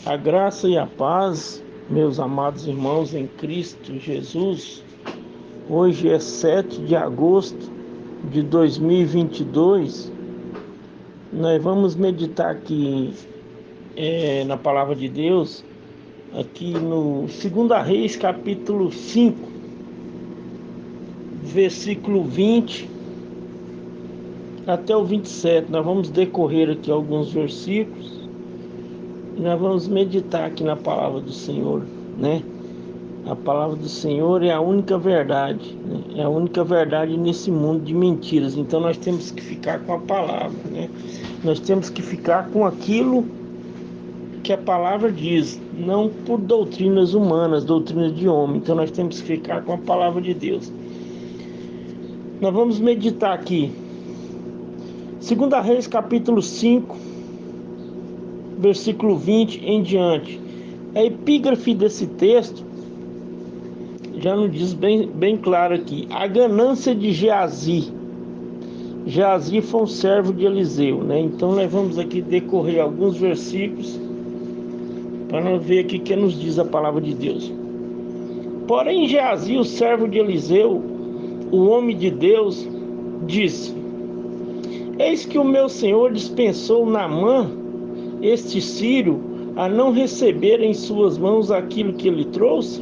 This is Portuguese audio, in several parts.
A graça e a paz, meus amados irmãos em Cristo Jesus. Hoje é 7 de agosto de 2022. Nós vamos meditar aqui na palavra de Deus, aqui no 2 Reis, capítulo 5, versículo 20 até o 27. Nós vamos decorrer aqui alguns versículos. Nós vamos meditar aqui na palavra do Senhor, né? A palavra do Senhor é a única verdade, né? É a única verdade nesse mundo de mentiras. Então nós temos que ficar com a palavra, né? Nós temos que ficar com aquilo que a palavra diz, não por doutrinas humanas, doutrinas de homem. Então nós temos que ficar com a palavra de Deus. Nós vamos meditar aqui 2 Reis capítulo 5, versículo 20 em diante. A epígrafe desse texto já nos diz bem claro aqui: a ganância de Geazi. Geazi foi um servo de Eliseu, né? Então nós vamos aqui decorrer alguns versículos para nós ver aqui o que nos diz a palavra de Deus. Porém Geazi, o servo de Eliseu, o homem de Deus, disse: eis que o meu senhor dispensou Naamã, este sírio, a não receber em suas mãos aquilo que ele trouxe.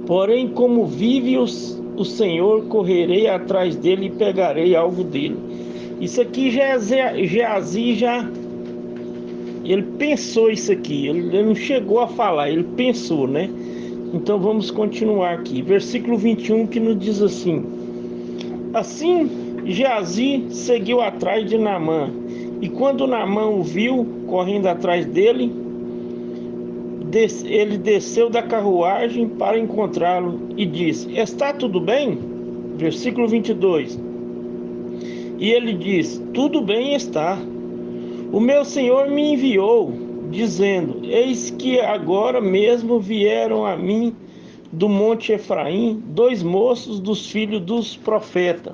Porém, como vive o Senhor, correrei atrás dele e pegarei algo dele. Isso aqui já é Geazi, ele pensou isso aqui, ele não chegou a falar, ele pensou, né? Então vamos continuar aqui, versículo 21, que nos diz assim: assim Geazi seguiu atrás de Naamã, e quando Naamã o viu correndo atrás dele, ele desceu da carruagem para encontrá-lo e disse: está tudo bem? Versículo 22. E ele disse: tudo bem está. O meu senhor me enviou, dizendo: eis que agora mesmo vieram a mim do monte Efraim 2 moços dos filhos dos profetas.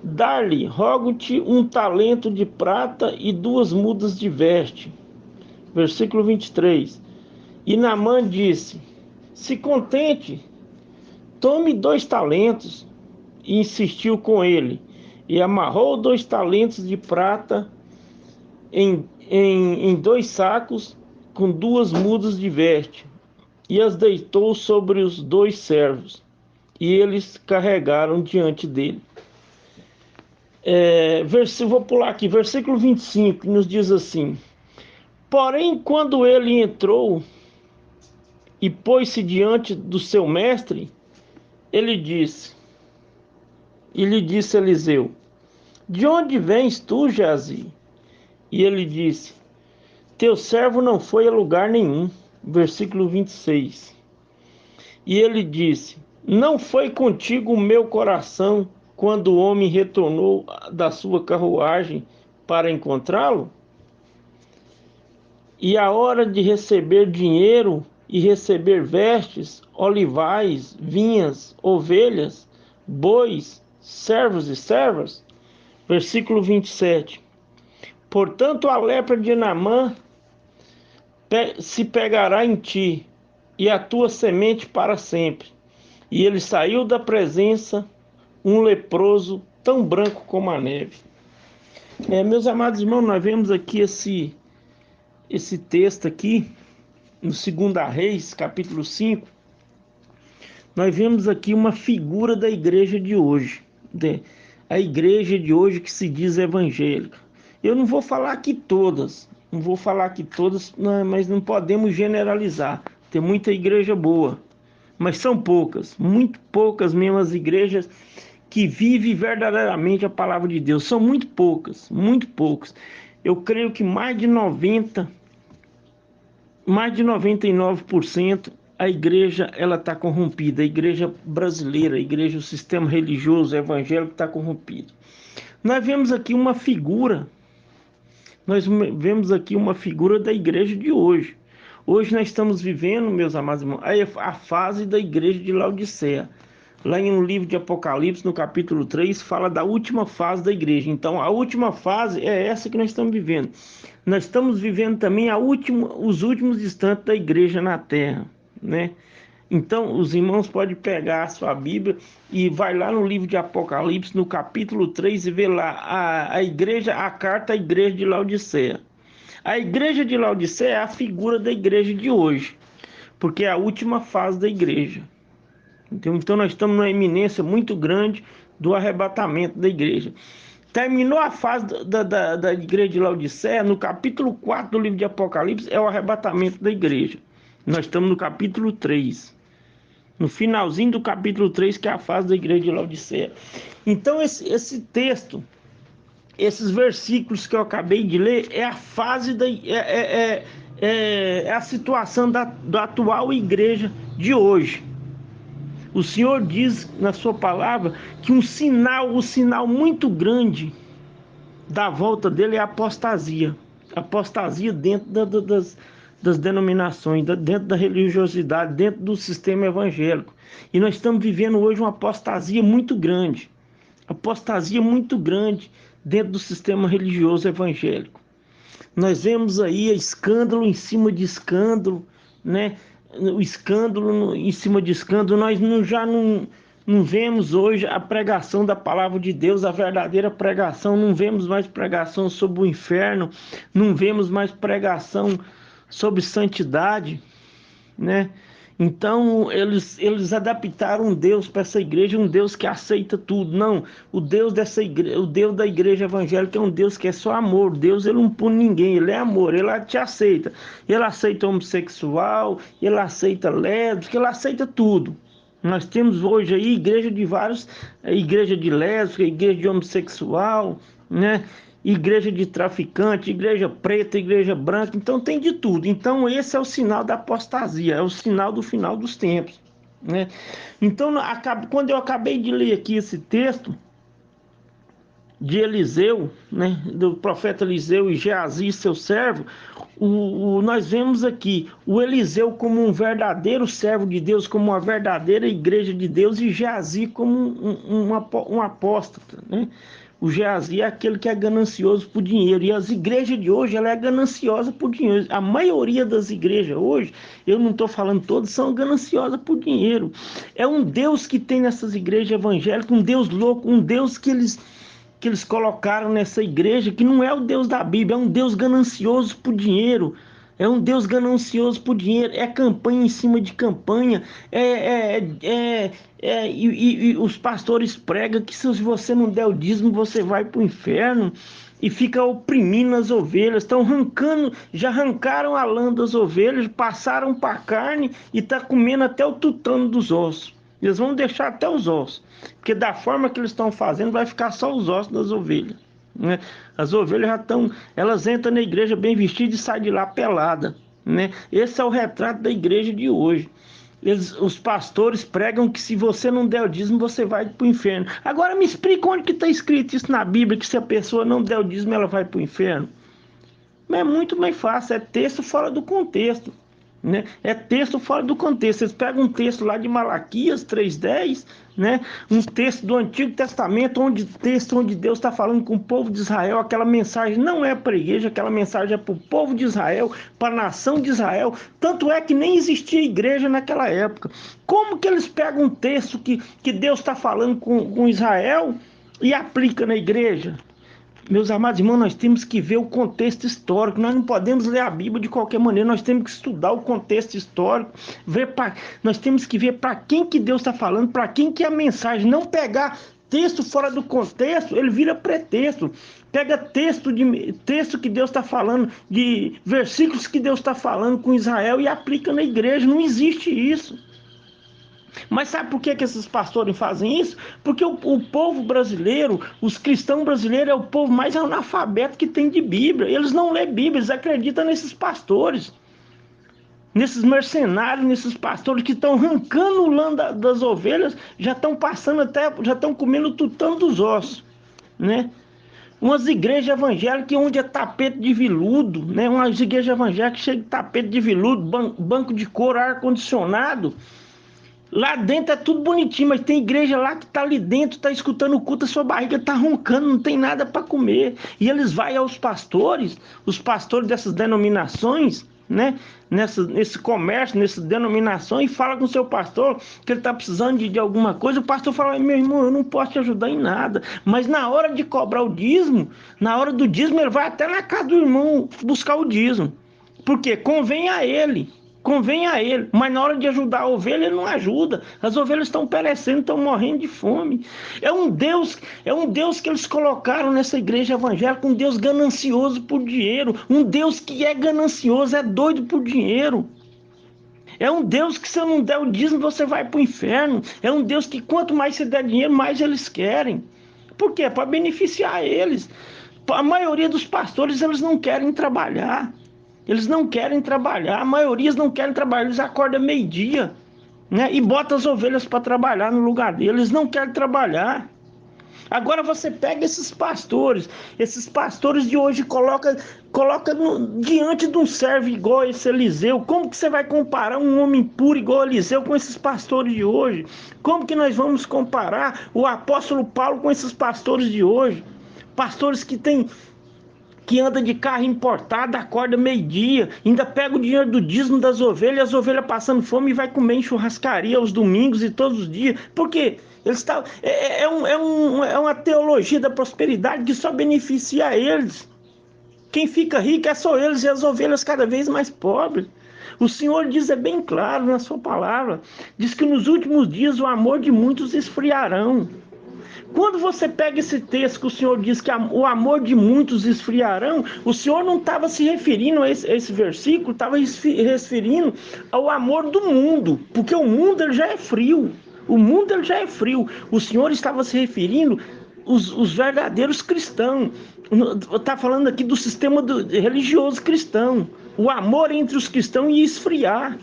Dar-lhe, rogo-te, 1 talento de prata e 2 mudas de veste. Versículo 23. E Naamã disse: se contente, tome 2 talentos. E insistiu com ele, e amarrou 2 talentos de prata em 2 sacos, com 2 mudas de veste, e as deitou sobre os 2 servos, e eles carregaram diante dele. Vou pular aqui, versículo 25, que nos diz assim: porém, quando ele entrou e pôs-se diante do seu mestre, lhe disse Eliseu: de onde vens tu, Geazi? E ele disse: teu servo não foi a lugar nenhum. Versículo 26. E ele disse: não foi contigo o meu coração quando o homem retornou da sua carruagem para encontrá-lo? E a hora de receber dinheiro e receber vestes, olivais, vinhas, ovelhas, bois, servos e servas? Versículo 27. Portanto, a lepra de Naamã se pegará em ti, e a tua semente para sempre. E ele saiu da presença, um leproso, tão branco como a neve. Meus amados irmãos, nós vemos aqui esse texto aqui, no 2 Reis, capítulo 5, nós vemos aqui uma figura da igreja de hoje, a igreja de hoje que se diz evangélica. Eu não vou falar aqui todas, mas não podemos generalizar. Tem muita igreja boa, mas são poucas, muito poucas mesmo as igrejas que vivem verdadeiramente a palavra de Deus. São muito poucas, muito poucas. Eu creio que mais de 99% a igreja ela está corrompida. A igreja brasileira, a igreja, o sistema religioso evangélico está corrompido. Nós vemos aqui uma figura da igreja de hoje. Hoje nós estamos vivendo, meus amados irmãos, a fase da igreja de Laodiceia. Lá no livro de Apocalipse, no capítulo 3, fala da última fase da igreja. Então, a última fase é essa que nós estamos vivendo. nós estamos vivendo também os últimos instantes da igreja na terra, né? Então, os irmãos podem pegar a sua Bíblia e vai lá no livro de Apocalipse, no capítulo 3, e ver lá a carta à igreja de Laodiceia. A igreja de Laodiceia é a figura da igreja de hoje, porque é a última fase da igreja. Então nós estamos numa iminência muito grande do arrebatamento da igreja. Terminou a fase da igreja de Laodiceia, no capítulo 4 do livro de Apocalipse, é o arrebatamento da igreja. Nós estamos no capítulo 3. No finalzinho do capítulo 3, que é a fase da igreja de Laodiceia. Então esse texto, esses versículos que eu acabei de ler, é a fase é a situação da atual igreja de hoje. O Senhor diz na sua palavra que o sinal muito grande da volta dele é a apostasia. Apostasia dentro das denominações, dentro da religiosidade, dentro do sistema evangélico. E nós estamos vivendo hoje uma apostasia muito grande. Apostasia muito grande dentro do sistema religioso evangélico. Nós vemos aí escândalo em cima de escândalo, né? O escândalo em cima de escândalo. Nós já não vemos hoje a pregação da palavra de Deus, a verdadeira pregação. Não vemos mais pregação sobre o inferno, não vemos mais pregação sobre santidade, né? Então eles adaptaram um Deus para essa igreja, um Deus que aceita tudo. Não, o Deus dessa igreja, o Deus da igreja evangélica é um Deus que é só amor. Deus, ele não pune ninguém, ele é amor, ele te aceita. Ele aceita homossexual, ele aceita lésbica, ele aceita tudo. Nós temos hoje aí igreja de vários, igreja de lésbica, igreja de homossexual, né? Igreja de traficante, igreja preta, igreja branca, então tem de tudo. Então esse é o sinal da apostasia, é o sinal do final dos tempos, né? Então quando eu acabei de ler aqui esse texto de Eliseu, né, do profeta Eliseu e Geazi, seu servo, nós vemos aqui o Eliseu como um verdadeiro servo de Deus, como uma verdadeira igreja de Deus, e Geazi como um apóstata, né? O Geazi é aquele que é ganancioso por dinheiro, e as igrejas de hoje, ela é gananciosa por dinheiro. A maioria das igrejas hoje, eu não estou falando todas, são gananciosas por dinheiro. É um Deus que tem nessas igrejas evangélicas, um Deus louco, um Deus que eles colocaram nessa igreja, que não é o Deus da Bíblia, é um Deus ganancioso por dinheiro. É um Deus ganancioso por dinheiro, é campanha em cima de campanha, e os pastores pregam que se você não der o dízimo, você vai para o inferno, e fica oprimindo as ovelhas, estão arrancando, já arrancaram a lã das ovelhas, passaram para a carne e está comendo até o tutano dos ossos. Eles vão deixar até os ossos, porque da forma que eles estão fazendo, vai ficar só os ossos das ovelhas, né? As ovelhas já estão, elas entram na igreja bem vestidas e saem de lá pelada, né? Esse é o retrato da igreja de hoje. Os pastores pregam que se você não der o dízimo, você vai para o inferno. Agora me explica onde que está escrito isso na Bíblia, que se a pessoa não der o dízimo, ela vai para o inferno. Mas é muito mais fácil, é texto fora do contexto, né? É texto fora do contexto. Vocês pegam um texto lá de Malaquias 3:10, né? Um texto do Antigo Testamento, onde Deus está falando com o povo de Israel. Aquela mensagem não é para a igreja, aquela mensagem é para o povo de Israel, para a nação de Israel. Tanto é que nem existia igreja naquela época. Como que eles pegam um texto que Deus está falando com Israel e aplica na igreja? Meus amados irmãos, nós temos que ver o contexto histórico. Nós não podemos ler a Bíblia de qualquer maneira. Nós temos que estudar o contexto histórico. Nós temos que ver para quem que Deus está falando, para quem que é a mensagem. Não pegar texto fora do contexto, ele vira pretexto. Pega texto que Deus está falando, de versículos que Deus está falando com Israel e aplica na igreja. Não existe isso. Mas sabe por que esses pastores fazem isso? Porque o povo brasileiro, os cristãos brasileiros, é o povo mais analfabeto que tem de Bíblia. Eles não lêem Bíblia, eles acreditam nesses pastores, nesses mercenários, nesses pastores que estão arrancando o lã das ovelhas, já estão passando já estão comendo o tutano dos ossos, né? Umas igrejas evangélicas onde é tapete de veludo, né? Umas igrejas evangélicas cheias de tapete de veludo, banco de couro, ar-condicionado. Lá dentro é tudo bonitinho, mas tem igreja lá que tá ali dentro, tá escutando o culto, a sua barriga tá roncando, não tem nada para comer. E eles vão aos pastores, os pastores dessas denominações, né? Nesse comércio, nessa denominação, e fala com o seu pastor que ele está precisando de alguma coisa. O pastor fala: meu irmão, eu não posso te ajudar em nada. Mas na hora de cobrar o dízimo, na hora do dízimo, ele vai até na casa do irmão buscar o dízimo. Porque convém a ele. Convém a ele, mas na hora de ajudar a ovelha, ele não ajuda. As ovelhas estão perecendo, estão morrendo de fome. É um Deus que eles colocaram nessa igreja evangélica, um Deus ganancioso por dinheiro, um Deus que é ganancioso, é doido por dinheiro. É um Deus que, se eu não der o dízimo, você vai para o inferno. É um Deus que quanto mais você der dinheiro, mais eles querem. Por quê? Para beneficiar eles. A maioria dos pastores, eles não querem trabalhar. Eles não querem trabalhar, a maioria não querem trabalhar, eles acordam meio-dia, né? E botam as ovelhas para trabalhar no lugar deles, eles não querem trabalhar. Agora você pega esses pastores de hoje, coloca diante de um servo igual esse Eliseu. Como que você vai comparar um homem puro igual Eliseu com esses pastores de hoje? Como que nós vamos comparar o apóstolo Paulo com esses pastores de hoje? Pastores que anda de carro importado, acorda meio-dia, ainda pega o dinheiro do dízimo das ovelhas, as ovelhas passando fome e vai comer em churrascaria aos domingos e todos os dias. Por quê? Eles tá, é uma teologia da prosperidade que só beneficia eles. Quem fica rico é só eles e as ovelhas cada vez mais pobres. O Senhor diz, é bem claro na sua palavra, diz que nos últimos dias o amor de muitos esfriarão. Quando você pega esse texto que o Senhor diz que o amor de muitos esfriarão, o Senhor não estava se referindo a esse versículo, estava referindo ao amor do mundo, porque o mundo ele já é frio. O mundo ele já é frio. O Senhor estava se referindo os verdadeiros cristãos. Está falando aqui do sistema religioso cristão. O amor entre os cristãos ia esfriar.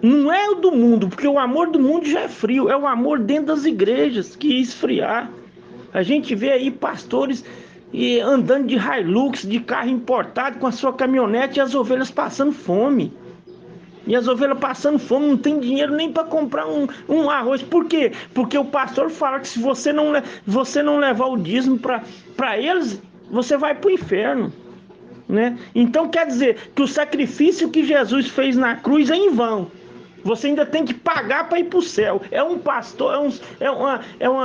Não é o do mundo, porque o amor do mundo já é frio. É o amor dentro das igrejas que ia esfriar. A gente vê aí pastores andando de Hilux, de carro importado, com a sua caminhonete, e as ovelhas passando fome. E as ovelhas passando fome, não tem dinheiro nem para comprar um arroz. Por quê? Porque o pastor fala que se você não levar o dízimo para eles, você vai para o inferno. Né? Então quer dizer que o sacrifício que Jesus fez na cruz é em vão. Você ainda tem que pagar para ir para o céu. É um pastor,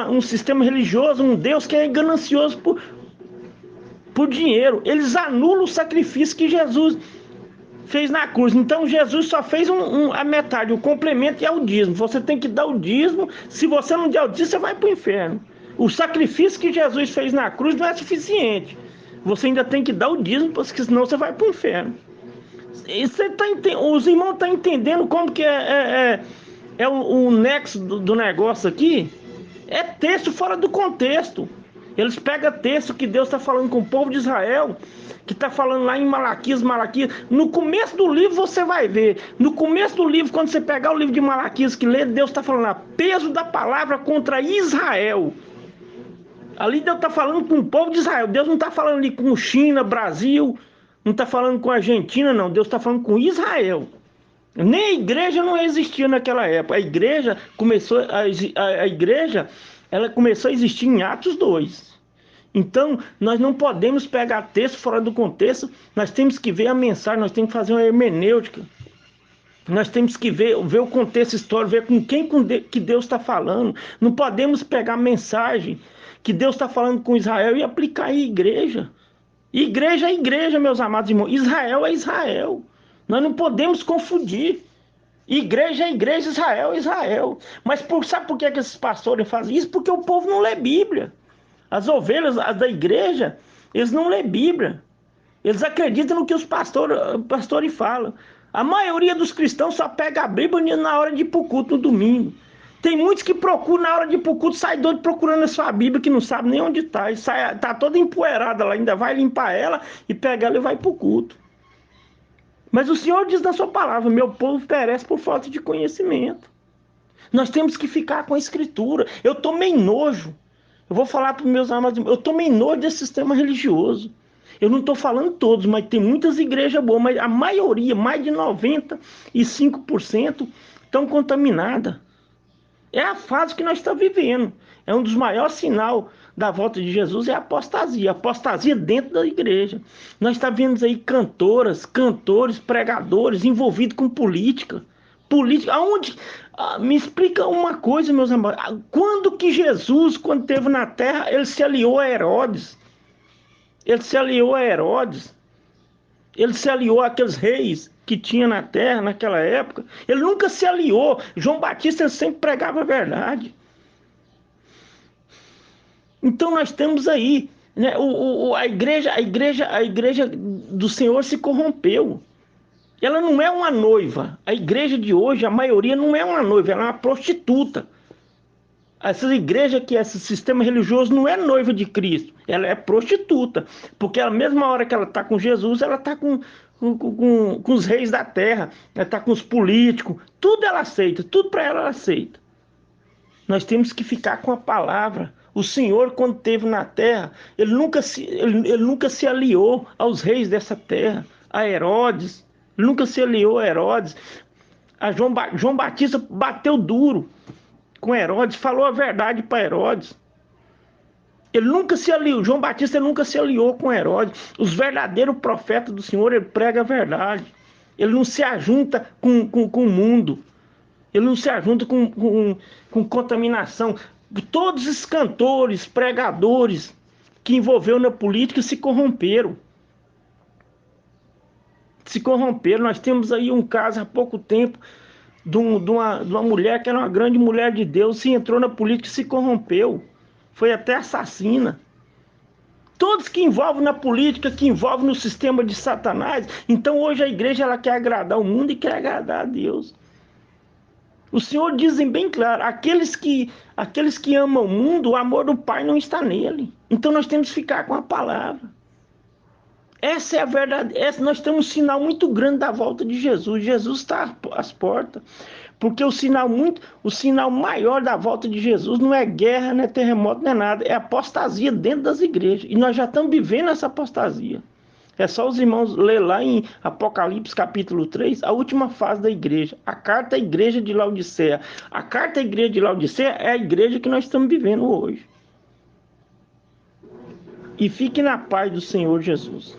um sistema religioso, um Deus que é ganancioso por dinheiro. Eles anulam o sacrifício que Jesus fez na cruz. Então Jesus só fez a metade, o complemento é o dízimo. Você tem que dar o dízimo. Se você não der o dízimo, você vai para o inferno. O sacrifício que Jesus fez na cruz não é suficiente. Você ainda tem que dar o dízimo, porque senão você vai para o inferno. E os irmãos estão entendendo como que é o nexo do negócio aqui? É texto fora do contexto. Eles pegam texto que Deus está falando com o povo de Israel, que está falando lá em Malaquias. No começo do livro você vai ver. No começo do livro, quando você pegar o livro de Malaquias que lê, Deus está falando lá, peso da palavra contra Israel. Ali Deus está falando com o povo de Israel. Deus não está falando ali com China, Brasil, não está falando com a Argentina, não. Deus está falando com Israel. Nem a igreja não existia naquela época. A igreja começou ela começou a existir em Atos 2. Então, nós não podemos pegar texto fora do contexto. Nós temos que ver a mensagem, nós temos que fazer uma hermenêutica. Nós temos que ver o contexto histórico, ver com quem que Deus está falando. Não podemos pegar a mensagem que Deus está falando com Israel e aplicar em igreja. Igreja é igreja, meus amados irmãos. Israel é Israel. Nós não podemos confundir. Igreja é igreja, Israel é Israel. Mas sabe por que esses pastores fazem isso? Porque o povo não lê Bíblia. As ovelhas da igreja, eles não lê Bíblia. Eles acreditam no que os pastores falam. A maioria dos cristãos só pega a Bíblia na hora de ir para o culto no domingo. Tem muitos que procuram na hora de ir para o culto, sai doido procurando a sua Bíblia, que não sabe nem onde está. Está toda empoeirada lá, ainda vai limpar ela e pega ela e vai para o culto. Mas o Senhor diz na sua palavra, meu povo perece por falta de conhecimento. Nós temos que ficar com a Escritura. Eu tomei nojo. Eu vou falar para os meus amados irmãos, eu tomei nojo desse sistema religioso. Eu não estou falando todos, mas tem muitas igrejas boas, mas a maioria, mais de 95%, tão contaminada. É a fase que nós estamos vivendo. É um dos maiores sinais da volta de Jesus, é a apostasia. Apostasia dentro da igreja. Nós estamos vendo aí cantoras, cantores, pregadores envolvidos com política. Política, aonde? Me explica uma coisa, meus amados. Quando que Jesus, quando esteve na terra, ele se aliou a Herodes? Ele se aliou a Herodes. Ele se aliou àqueles reis que tinha na terra naquela época. Ele nunca se aliou. João Batista sempre pregava a verdade. Então nós temos aí, né, a igreja do Senhor se corrompeu. Ela não é uma noiva. A igreja de hoje, a maioria não é uma noiva, ela é uma prostituta. Essa igreja que esse sistema religioso não é noiva de Cristo, ela é prostituta, porque a mesma hora que ela está com Jesus, ela está com os reis da terra, ela está com os políticos, tudo ela aceita, tudo para ela aceita. Nós temos que ficar com a palavra. O Senhor, quando esteve na terra, ele nunca se aliou aos reis dessa terra, a Herodes, ele nunca se aliou a Herodes. João Batista bateu duro com Herodes, falou a verdade para Herodes. Ele nunca se aliou, João Batista nunca se aliou com Herodes. Os verdadeiros profetas do Senhor, ele prega a verdade. Ele não se ajunta com o mundo. Ele não se ajunta com contaminação. Todos os cantores, pregadores que envolveu na política se corromperam. Se corromperam. Nós temos aí um caso há pouco tempo de uma mulher que era uma grande mulher de Deus, se entrou na política e se corrompeu. Foi até assassina. Todos que envolvem na política, que envolvem no sistema de Satanás. Então hoje a igreja ela quer agradar o mundo e quer agradar a Deus. O Senhor dizem bem claro, aqueles que amam o mundo, o amor do Pai não está nele. Então nós temos que ficar com a palavra. Essa é a verdade. Nós temos um sinal muito grande da volta de Jesus. Jesus está às portas. Porque o sinal maior da volta de Jesus não é guerra, não é terremoto, não é nada. É apostasia dentro das igrejas. E nós já estamos vivendo essa apostasia. É só os irmãos ler lá em Apocalipse capítulo 3, a última fase da igreja. A carta à igreja de Laodiceia. A carta à igreja de Laodiceia é a igreja que nós estamos vivendo hoje. E fique na paz do Senhor Jesus.